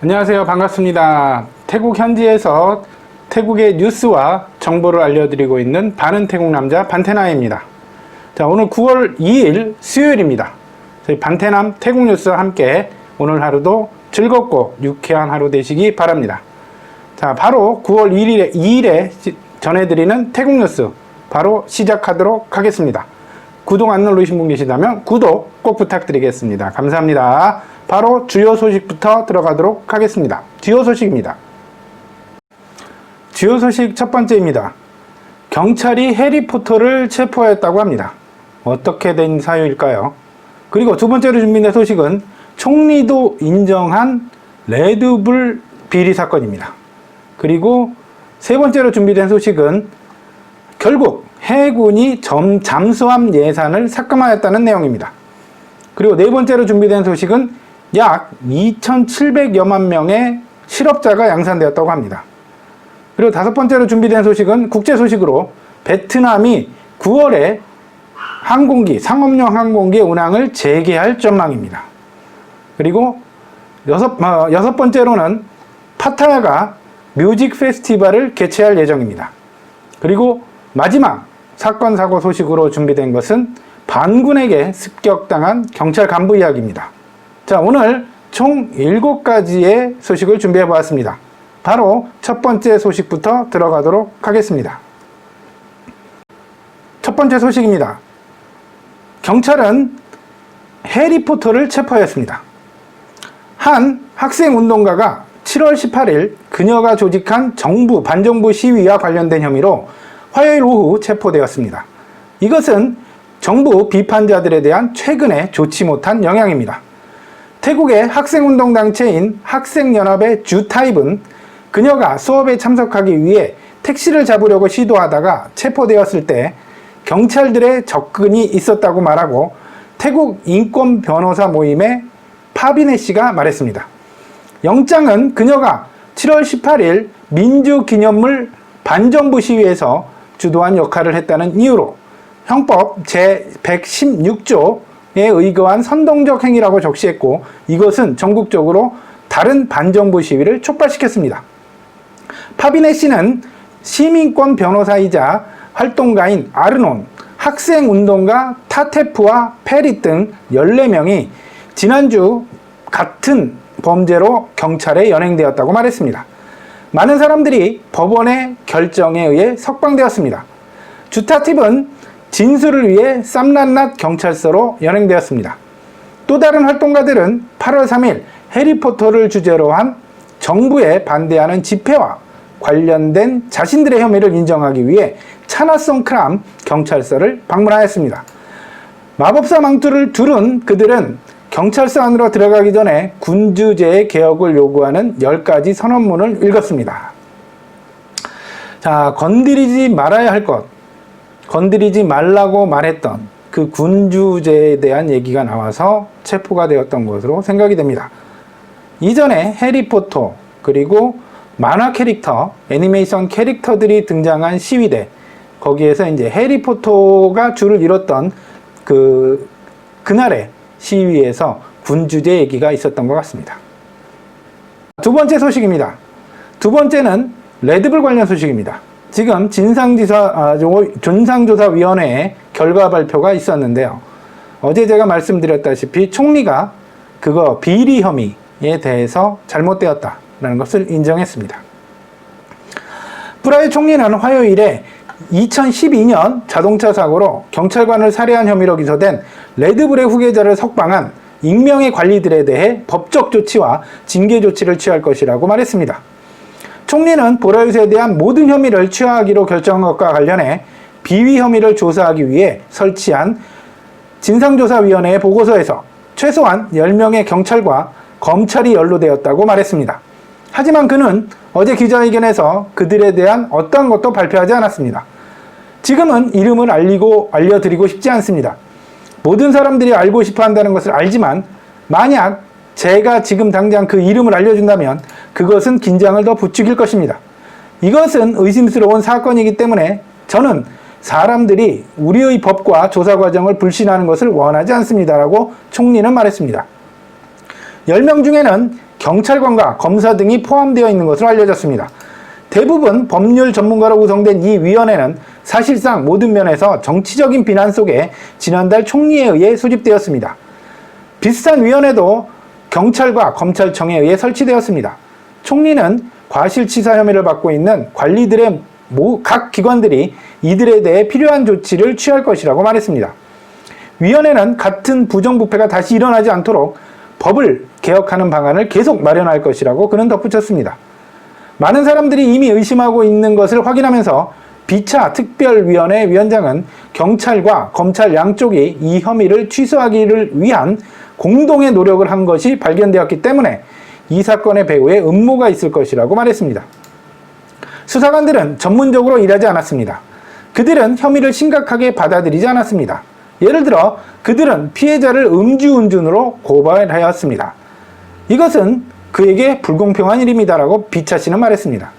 안녕하세요. 반갑습니다. 태국 현지에서 태국의 뉴스와 정보를 알려드리고 있는 바는 태국 남자 반테나입니다. 자, 오늘 9월 2일 수요일입니다. 저희 반테남 태국 뉴스와 함께 오늘 하루도 즐겁고 유쾌한 하루 되시기 바랍니다. 자, 바로 9월 2일에 전해드리는 태국 뉴스 바로 시작하도록 하겠습니다. 구독 안 누르신 분 계시다면 구독 꼭 부탁드리겠습니다. 감사합니다. 바로 주요 소식부터 들어가도록 하겠습니다. 주요 소식입니다. 주요 소식 첫 번째입니다. 경찰이 해리포터를 체포했다고 합니다. 어떻게 된 사유일까요? 그리고 두 번째로 준비된 소식은 총리도 인정한 레드불 비리 사건입니다. 그리고 세 번째로 준비된 소식은 결국 해군이 잠수함 예산을 삭감하였다는 내용입니다. 그리고 네 번째로 준비된 소식은 약 2,700여만 명의 실업자가 양산되었다고 합니다. 그리고 다섯 번째로 준비된 소식은 국제 소식으로 베트남이 9월에 상업용 항공기 운항을 재개할 전망입니다. 그리고 여섯 번째로는 파타야가 뮤직 페스티벌을 개최할 예정입니다. 그리고 마지막 사건 사고 소식으로 준비된 것은 반군에게 습격당한 경찰 간부 이야기입니다. 자, 오늘 총 7가지의 소식을 준비해 보았습니다. 바로 첫 번째 소식부터 들어가도록 하겠습니다. 첫 번째 소식입니다. 경찰은 해리포터를 체포했습니다. 한 학생운동가가 7월 18일 그녀가 조직한 반정부 시위와 관련된 혐의로 화요일 오후 체포되었습니다. 이것은 정부 비판자들에 대한 최근에 좋지 못한 영향입니다. 태국의 학생운동단체인 학생연합의 주타입은 그녀가 수업에 참석하기 위해 택시를 잡으려고 시도하다가 체포되었을 때 경찰들의 접근이 있었다고 말하고 태국 인권 변호사 모임의 파비네 씨가 말했습니다. 영장은 그녀가 7월 18일 민주기념물 반정부 시위에서 주도한 역할을 했다는 이유로 형법 제116조에 의거한 선동적 행위라고 적시했고 이것은 전국적으로 다른 반정부 시위를 촉발시켰습니다. 파비네 씨는 시민권 변호사이자 활동가인 아르논, 학생운동가 타테프와 페리 등 14명이 지난주 같은 범죄로 경찰에 연행되었다고 말했습니다. 많은 사람들이 법원의 결정에 의해 석방되었습니다. 주타팁은 진술을 위해 쌈란낫 경찰서로 연행되었습니다. 또 다른 활동가들은 8월 3일 해리포터를 주제로 한 정부에 반대하는 집회와 관련된 자신들의 혐의를 인정하기 위해 차나송 크람 경찰서를 방문하였습니다. 마법사 망토를 두른 그들은 경찰서 안으로 들어가기 전에 군주제의 개혁을 요구하는 10가지 선언문을 읽었습니다. 자, 건드리지 말아야 할 것, 건드리지 말라고 말했던 그 군주제에 대한 얘기가 나와서 체포가 되었던 것으로 생각이 됩니다. 이전에 해리포터 그리고 만화 캐릭터, 애니메이션 캐릭터들이 등장한 시위대, 거기에서 이제 해리포터가 줄을 이뤘던 그날의 시위에서 군주제 얘기가 있었던 것 같습니다. 두 번째 소식입니다. 두 번째는 레드불 관련 소식입니다. 지금 진상조사위원회의 결과 발표가 있었는데요. 어제 제가 말씀드렸다시피 총리가 그거 비리 혐의에 대해서 잘못되었다라는 것을 인정했습니다. 프라이 총리는 화요일에 2012년 자동차 사고로 경찰관을 살해한 혐의로 기소된 레드불의 후계자를 석방한 익명의 관리들에 대해 법적 조치와 징계 조치를 취할 것이라고 말했습니다. 총리는 보라유스에 대한 모든 혐의를 취하하기로 결정한 것과 관련해 비위 혐의를 조사하기 위해 설치한 진상조사위원회의 보고서에서 최소한 10명의 경찰과 검찰이 연루되었다고 말했습니다. 하지만 그는 어제 기자회견에서 그들에 대한 어떠한 것도 발표하지 않았습니다. 지금은 이름을 알려드리고 싶지 않습니다. 모든 사람들이 알고 싶어 한다는 것을 알지만 만약 제가 지금 당장 그 이름을 알려준다면 그것은 긴장을 더 부추길 것입니다. 이것은 의심스러운 사건이기 때문에 저는 사람들이 우리의 법과 조사 과정을 불신하는 것을 원하지 않습니다라고 총리는 말했습니다. 10명 중에는 경찰관과 검사 등이 포함되어 있는 것으로 알려졌습니다. 대부분 법률 전문가로 구성된 이 위원회는 사실상 모든 면에서 정치적인 비난 속에 지난달 총리에 의해 소집되었습니다. 비슷한 위원회도 경찰과 검찰청에 의해 설치되었습니다. 총리는 과실치사 혐의를 받고 있는 관리들의 각 기관들이 이들에 대해 필요한 조치를 취할 것이라고 말했습니다. 위원회는 같은 부정부패가 다시 일어나지 않도록 법을 개혁하는 방안을 계속 마련할 것이라고 그는 덧붙였습니다. 많은 사람들이 이미 의심하고 있는 것을 확인하면서 비차 특별위원회 위원장은 경찰과 검찰 양쪽이 이 혐의를 취소하기를 위한 공동의 노력을 한 것이 발견되었기 때문에 이 사건의 배후에 음모가 있을 것이라고 말했습니다. 수사관들은 전문적으로 일하지 않았습니다. 그들은 혐의를 심각하게 받아들이지 않았습니다. 예를 들어 그들은 피해자를 음주운전으로 고발하였습니다. 이것은 그에게 불공평한 일입니다라고 비차 씨는 말했습니다.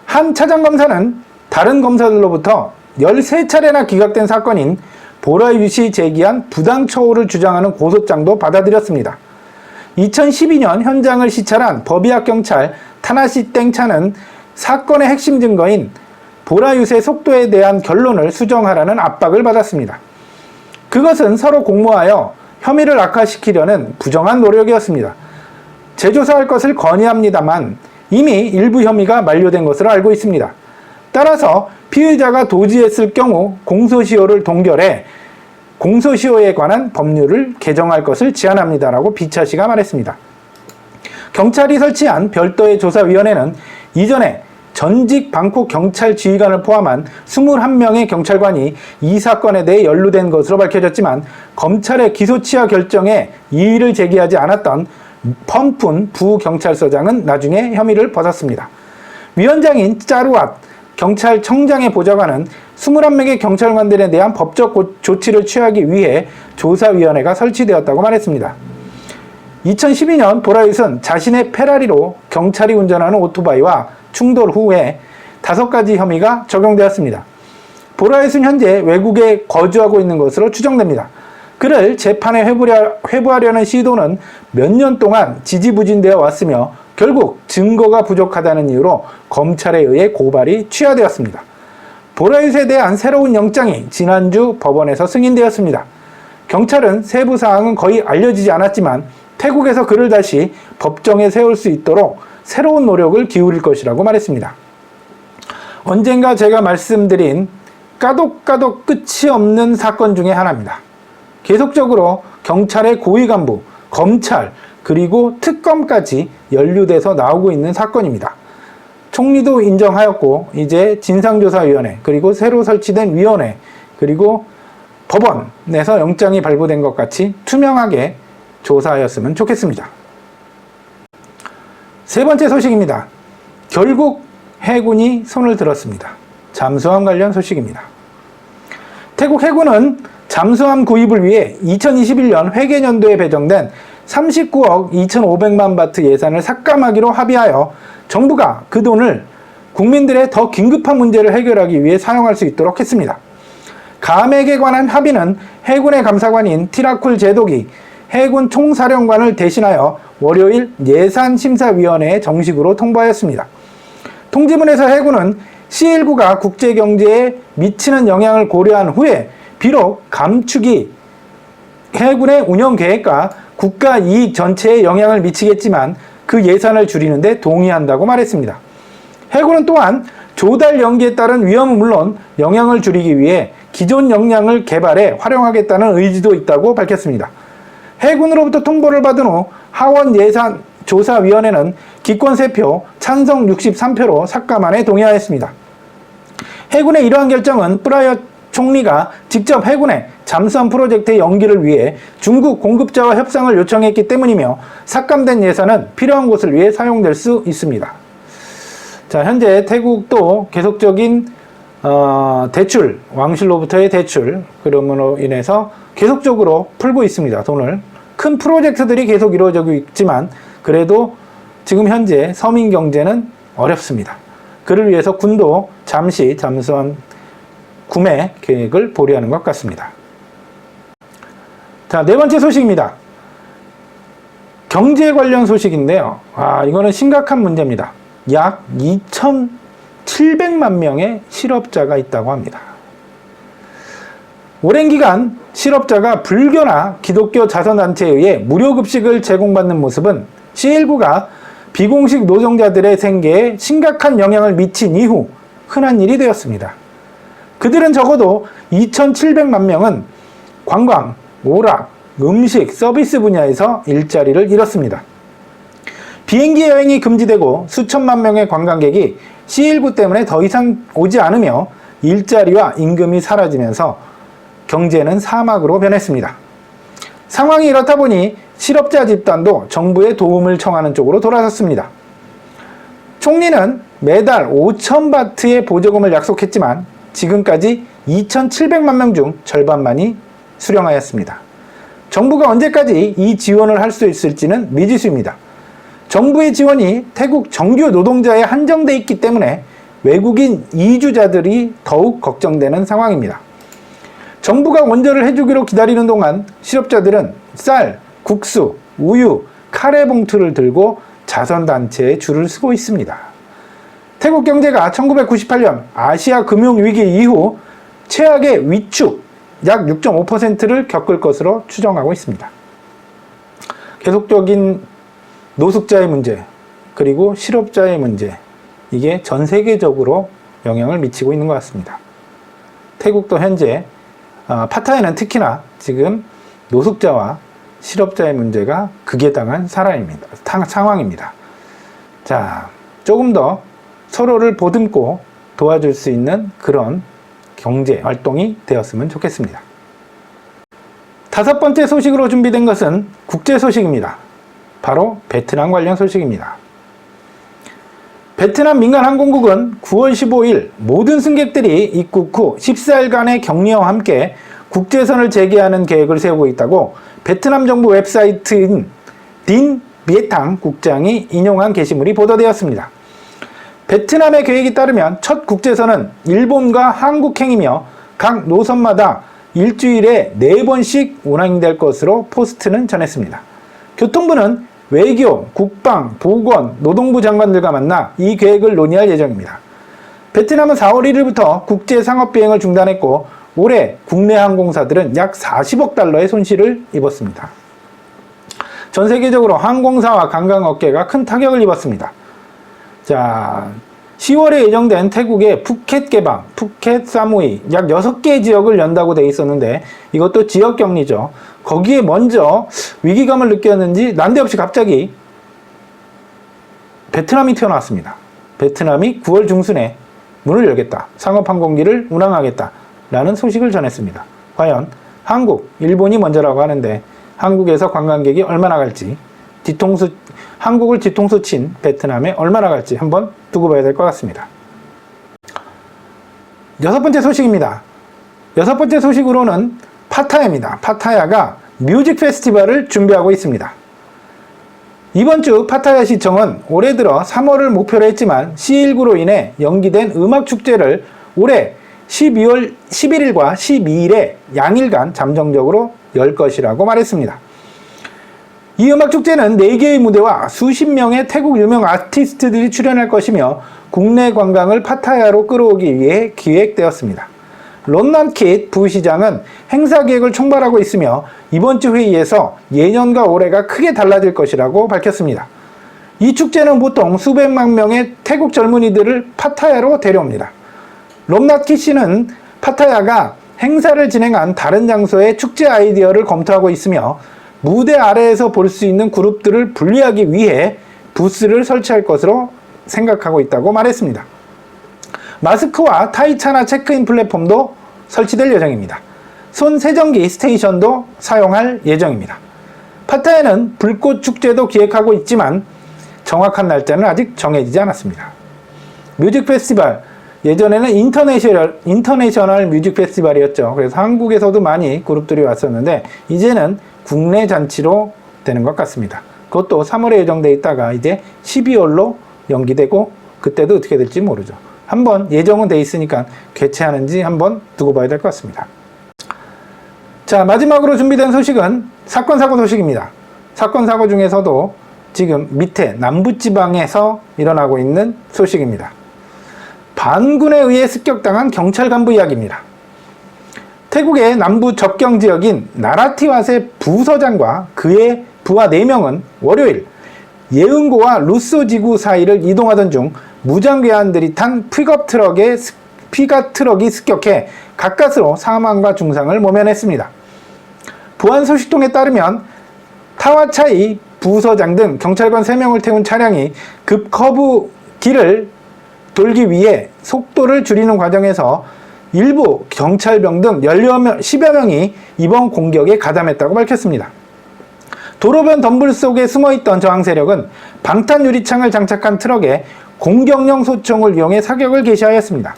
한 차장검사는 다른 검사들로부터 13차례나 기각된 사건인 보라유 씨 제기한 부당처우를 주장하는 고소장도 받아들였습니다. 2012년 현장을 시찰한 법의학경찰 타나시 땡차는 사건의 핵심 증거인 보라유의 속도에 대한 결론을 수정하라는 압박을 받았습니다. 그것은 서로 공모하여 혐의를 악화시키려는 부정한 노력이었습니다. 재조사할 것을 건의합니다만 이미 일부 혐의가 만료된 것으로 알고 있습니다. 따라서 피의자가 도지했을 경우 공소시효를 동결해 공소시효에 관한 법률을 개정할 것을 제안합니다라고 비차 씨가 말했습니다. 경찰이 설치한 별도의 조사위원회는 이전에 전직 방콕 경찰 지휘관을 포함한 21명의 경찰관이 이 사건에 대해 연루된 것으로 밝혀졌지만 검찰의 기소 취하 결정에 이의를 제기하지 않았던 펌푼 부경찰서장은 나중에 혐의를 벗었습니다. 위원장인 짜루앗 경찰청장의 보좌관은 21명의 경찰관들에 대한 법적 조치를 취하기 위해 조사위원회가 설치되었다고 말했습니다. 2012년 보라윕은 자신의 페라리로 경찰이 운전하는 오토바이와 충돌 후에 5가지 혐의가 적용되었습니다. 보라윕은 현재 외국에 거주하고 있는 것으로 추정됩니다. 그를 재판에 회부하려는 시도는 몇 년 동안 지지부진되어 왔으며 결국 증거가 부족하다는 이유로 검찰에 의해 고발이 취하되었습니다. 보라윕에 대한 새로운 영장이 지난주 법원에서 승인되었습니다. 경찰은 세부 사항은 거의 알려지지 않았지만 태국에서 그를 다시 법정에 세울 수 있도록 새로운 노력을 기울일 것이라고 말했습니다. 언젠가 제가 말씀드린 까독까독 끝이 없는 사건 중에 하나입니다. 계속적으로 경찰의 고위 간부, 검찰, 그리고 특검까지 연루돼서 나오고 있는 사건입니다. 총리도 인정하였고 이제 진상조사위원회, 그리고 새로 설치된 위원회, 그리고 법원에서 영장이 발부된 것 같이 투명하게 조사하였으면 좋겠습니다. 세 번째 소식입니다. 결국 해군이 손을 들었습니다. 잠수함 관련 소식입니다. 태국 해군은 잠수함 구입을 위해 2021년 회계년도에 배정된 39억 2,500만 바트 예산을 삭감하기로 합의하여 정부가 그 돈을 국민들의 더 긴급한 문제를 해결하기 위해 사용할 수 있도록 했습니다. 감액에 관한 합의는 해군의 감사관인 티라쿨 제독이 해군 총사령관을 대신하여 월요일 예산심사위원회에 정식으로 통보하였습니다. 통지문에서 해군은 C19가 국제경제에 미치는 영향을 고려한 후에 비록 감축이 해군의 운영계획과 국가 이익 전체에 영향을 미치겠지만 그 예산을 줄이는 데 동의한다고 말했습니다. 해군은 또한 조달 연기에 따른 위험은 물론 영향을 줄이기 위해 기존 역량을 개발해 활용하겠다는 의지도 있다고 밝혔습니다. 해군으로부터 통보를 받은 후 하원 예산조사위원회는 기권 3표, 찬성 63표로 삭감안에 동의하였습니다. 해군의 이러한 결정은 프라이엇 총리가 직접 해군의 잠수함 프로젝트의 연기를 위해 중국 공급자와 협상을 요청했기 때문이며 삭감된 예산은 필요한 곳을 위해 사용될 수 있습니다. 자, 현재 태국도 계속적인 대출, 왕실로부터의 대출, 그럼으로 인해서 계속적으로 풀고 있습니다. 돈을. 큰 프로젝트들이 계속 이루어지고 있지만 그래도 지금 현재 서민 경제는 어렵습니다. 그를 위해서 군도 잠시 잠수함 구매 계획을 보류하는 것 같습니다. 자, 네 번째 소식입니다. 경제 관련 소식인데요. 이거는 심각한 문제입니다. 약 2,700만 명의 실업자가 있다고 합니다. 오랜 기간 실업자가 불교나 기독교 자선단체에 의해 무료급식을 제공받는 모습은 C19가 비공식 노동자들의 생계에 심각한 영향을 미친 이후 흔한 일이 되었습니다. 그들은 적어도 2,700만 명은 관광, 오락, 음식, 서비스 분야에서 일자리를 잃었습니다. 비행기 여행이 금지되고 수천만 명의 관광객이 C19 때문에 더 이상 오지 않으며 일자리와 임금이 사라지면서 경제는 사막으로 변했습니다. 상황이 이렇다 보니 실업자 집단도 정부의 도움을 청하는 쪽으로 돌아섰습니다. 총리는 매달 5,000바트의 보조금을 약속했지만 지금까지 2,700만 명 중 절반만이 수령하였습니다. 정부가 언제까지 이 지원을 할 수 있을지는 미지수입니다. 정부의 지원이 태국 정규 노동자에 한정돼 있기 때문에 외국인 이주자들이 더욱 걱정되는 상황입니다. 정부가 원조를 해주기로 기다리는 동안 실업자들은 쌀, 국수, 우유, 카레 봉투를 들고 자선단체에 줄을 서고 있습니다. 태국 경제가 1998년 아시아 금융위기 이후 최악의 위축 약 6.5%를 겪을 것으로 추정하고 있습니다. 계속적인 노숙자의 문제, 그리고 실업자의 문제, 이게 전 세계적으로 영향을 미치고 있는 것 같습니다. 태국도 현재 파타야는 특히나 지금 노숙자와 실업자의 문제가 극에 당한 상황입니다. 자, 조금 더 서로를 보듬고 도와줄 수 있는 그런 경제 활동이 되었으면 좋겠습니다. 다섯 번째 소식으로 준비된 것은 국제 소식입니다. 바로 베트남 관련 소식입니다. 베트남 민간항공국은 9월 15일 모든 승객들이 입국 후 14일간의 격리와 함께 국제선을 재개하는 계획을 세우고 있다고 베트남 정부 웹사이트인 딘 비에탕 국장이 인용한 게시물이 보도되었습니다. 베트남의 계획에 따르면 첫 국제선은 일본과 한국행이며 각 노선마다 일주일에 4번씩 운항될 것으로 포스트는 전했습니다. 교통부는 외교, 국방, 보건, 노동부 장관들과 만나 이 계획을 논의할 예정입니다. 베트남은 4월 1일부터 국제 상업 비행을 중단했고 올해 국내 항공사들은 약 40억 달러의 손실을 입었습니다. 전 세계적으로 항공사와 관광업계가 큰 타격을 입었습니다. 자, 10월에 예정된 태국의 푸켓 개방, 푸켓 사무이 약 6개의 지역을 연다고 돼 있었는데 이것도 지역 격리죠. 거기에 먼저 위기감을 느꼈는지 난데없이 갑자기 베트남이 튀어나왔습니다. 베트남이 9월 중순에 문을 열겠다. 상업항공기를 운항하겠다. 라는 소식을 전했습니다. 과연 한국, 일본이 먼저라고 하는데 한국에서 관광객이 얼마나 갈지, 한국을 뒤통수 친 베트남에 얼마나 갈지 한번 두고 봐야 될 것 같습니다. 여섯 번째 소식입니다. 여섯 번째 소식으로는 파타야입니다. 파타야가 뮤직 페스티벌을 준비하고 있습니다. 이번 주 파타야 시청은 올해 들어 3월을 목표로 했지만 C19로 인해 연기된 음악축제를 올해 12월 11일과 12일에 양일간 잠정적으로 열 것이라고 말했습니다. 이 음악축제는 4개의 무대와 수십 명의 태국 유명 아티스트들이 출연할 것이며 국내 관광을 파타야로 끌어오기 위해 기획되었습니다. 론난킷 부시장은 행사 계획을 총괄하고 있으며 이번 주 회의에서 예년과 올해가 크게 달라질 것이라고 밝혔습니다. 이 축제는 보통 수백만 명의 태국 젊은이들을 파타야로 데려옵니다. 론난킷 씨는 파타야가 행사를 진행한 다른 장소의 축제 아이디어를 검토하고 있으며 무대 아래에서 볼 수 있는 그룹들을 분리하기 위해 부스를 설치할 것으로 생각하고 있다고 말했습니다. 마스크와 타이차나 체크인 플랫폼도 설치될 예정입니다. 손 세정기 스테이션도 사용할 예정입니다. 파타야는 불꽃 축제도 기획하고 있지만 정확한 날짜는 아직 정해지지 않았습니다. 뮤직 페스티벌, 예전에는 인터내셔널 뮤직 페스티벌이었죠. 그래서 한국에서도 많이 그룹들이 왔었는데 이제는 국내 잔치로 되는 것 같습니다. 그것도 3월에 예정돼 있다가 이제 12월로 연기되고 그때도 어떻게 될지 모르죠. 한번 예정은 돼 있으니까 개최하는지 한번 두고 봐야 될 것 같습니다. 자, 마지막으로 준비된 소식은 사건 사고 소식입니다. 사건 사고 중에서도 지금 밑에 남부지방에서 일어나고 있는 소식입니다. 반군에 의해 습격당한 경찰 간부 이야기입니다. 태국의 남부 접경 지역인 나라티왓의 부서장과 그의 부하 4명은 월요일 예응고와 루소 지구 사이를 이동하던 중 무장괴한들이 탄 피가 트럭이 습격해 가까스로 사망과 중상을 모면했습니다. 보안 소식통에 따르면 타와차이 부서장 등 경찰관 3명을 태운 차량이 급 커브 길을 돌기 위해 속도를 줄이는 과정에서 일부 경찰병 등 10여 명이 이번 공격에 가담했다고 밝혔습니다. 도로변 덤불 속에 숨어있던 저항 세력은 방탄 유리창을 장착한 트럭에 공격용 소총을 이용해 사격을 개시하였습니다.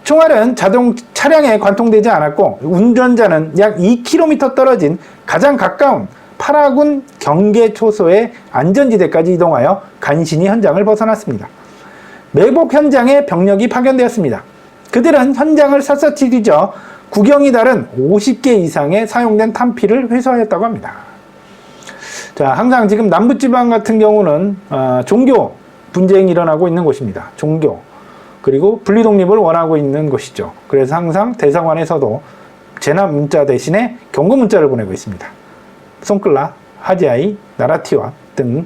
총알은 자동 차량에 관통되지 않았고 운전자는 약 2km 떨어진 가장 가까운 파라군 경계초소의 안전지대까지 이동하여 간신히 현장을 벗어났습니다. 매복 현장에 병력이 파견되었습니다. 그들은 현장을 샅샅이 뒤져 구경이 다른 50개 이상의 사용된 탄피를 회수하였다고 합니다. 자, 항상 지금 남부지방 같은 경우는 종교 분쟁이 일어나고 있는 곳입니다. 종교. 그리고 분리독립을 원하고 있는 곳이죠. 그래서 항상 대사관에서도 재난 문자 대신에 경고 문자를 보내고 있습니다. 송클라, 하지아이, 나라티와 등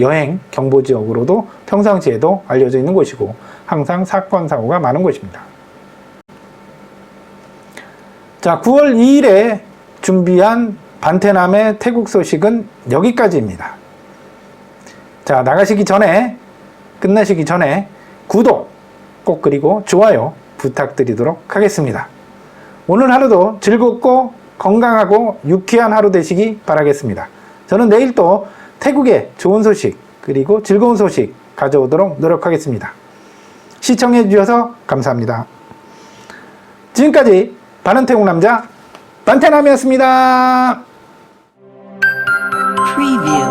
여행 경보 지역으로도 평상시에도 알려져 있는 곳이고 항상 사건 사고가 많은 곳입니다. 자, 9월 2일에 준비한 반테남의 태국 소식은 여기까지입니다. 자, 끝나시기 전에 구독 꼭 그리고 좋아요 부탁드리도록 하겠습니다. 오늘 하루도 즐겁고 건강하고 유쾌한 하루 되시기 바라겠습니다. 저는 내일 또 태국의 좋은 소식 그리고 즐거운 소식 가져오도록 노력하겠습니다. 시청해 주셔서 감사합니다. 지금까지 바른태국 남자 반테남이었습니다. Preview.